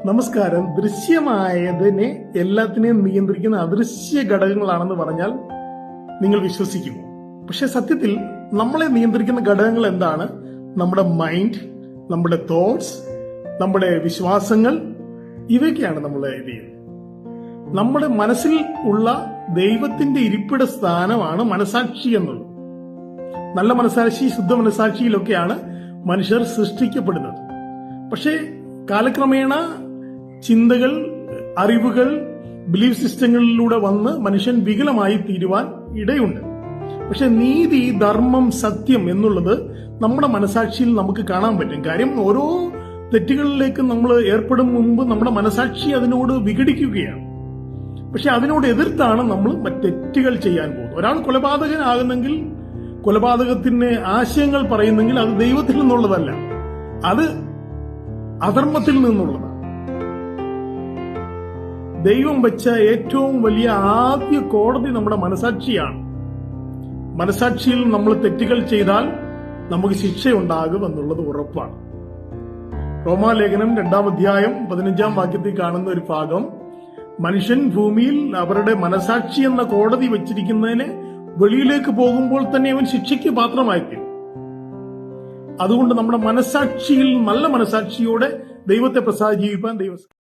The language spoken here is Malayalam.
നമസ്കാരം. ദൃശ്യമായതിനെ എല്ലാത്തിനെയും നിയന്ത്രിക്കുന്ന അദൃശ്യ ഘടകങ്ങളാണെന്ന് പറഞ്ഞാൽ നിങ്ങൾ വിശ്വസിക്കുമോ? പക്ഷെ സത്യത്തിൽ നമ്മളെ നിയന്ത്രിക്കുന്ന ഘടകങ്ങൾ എന്താണ്? നമ്മുടെ മൈൻഡ്, നമ്മുടെ തോട്ട്സ്, നമ്മുടെ വിശ്വാസങ്ങൾ, ഇവയൊക്കെയാണ് നമ്മളെ ഇത് ചെയ്യുന്നത്. നമ്മുടെ മനസ്സിൽ ഉള്ള ദൈവത്തിന്റെ ഇരിപ്പിട സ്ഥാനമാണ് മനസാക്ഷി എന്നുള്ളത്. നല്ല മനസാക്ഷി, ശുദ്ധ മനസാക്ഷിയിലൊക്കെയാണ് മനുഷ്യർ സൃഷ്ടിക്കപ്പെടുന്നത്. പക്ഷേ കാലക്രമേണ ചിന്തകൾ, അറിവുകൾ, ബിലീഫ് സിസ്റ്റങ്ങളിലൂടെ വന്ന് മനുഷ്യൻ വികലമായി തീരുവാൻ ഇടയുണ്ട്. പക്ഷെ നീതി, ധർമ്മം, സത്യം എന്നുള്ളത് നമ്മുടെ മനസാക്ഷിയിൽ നമുക്ക് കാണാൻ പറ്റും. കാര്യം ഓരോ തെറ്റുകളിലേക്ക് നമ്മൾ ഏർപ്പെടും മുമ്പ് നമ്മുടെ മനസാക്ഷി അതിനോട് വിഘടിക്കുകയാണ്. പക്ഷെ അതിനോട് എതിർത്താണ് നമ്മൾ തെറ്റുകൾ ചെയ്യാൻ പോകുന്നത്. ഒരാൾ കൊലപാതകനാകുന്നെങ്കിൽ, കൊലപാതകത്തിന് ആശയങ്ങൾ പറയുന്നെങ്കിൽ അത് ദൈവത്തിൽ നിന്നുള്ളതല്ല, അത് അധർമ്മത്തിൽ നിന്നുള്ളതാണ്. ദൈവം വെച്ച ഏറ്റവും വലിയ ആദ്യ കോടതി നമ്മുടെ മനസാക്ഷിയാണ്. മനസാക്ഷിയിൽ നമ്മൾ തെറ്റുകൾ ചെയ്താൽ നമുക്ക് ശിക്ഷയുണ്ടാകും എന്നുള്ളത് ഉറപ്പാണ്. റോമാലേഖനം 2-ാം അധ്യായം 15-ാം വാക്യത്തിൽ കാണുന്ന ഒരു ഭാഗം, മനുഷ്യൻ ഭൂമിയിൽ അവരുടെ മനസാക്ഷി എന്ന കോടതി വെച്ചിരിക്കുന്നതിന് വെളിയിലേക്ക് പോകുമ്പോൾ തന്നെ അവൻ ശിക്ഷയ്ക്ക് പാത്രമായിത്തീരും. അതുകൊണ്ട് നമ്മുടെ മനസാക്ഷിയിൽ, നല്ല മനസാക്ഷിയോടെ ദൈവത്തെ പ്രസാദിപ്പിക്കാൻ ദൈവം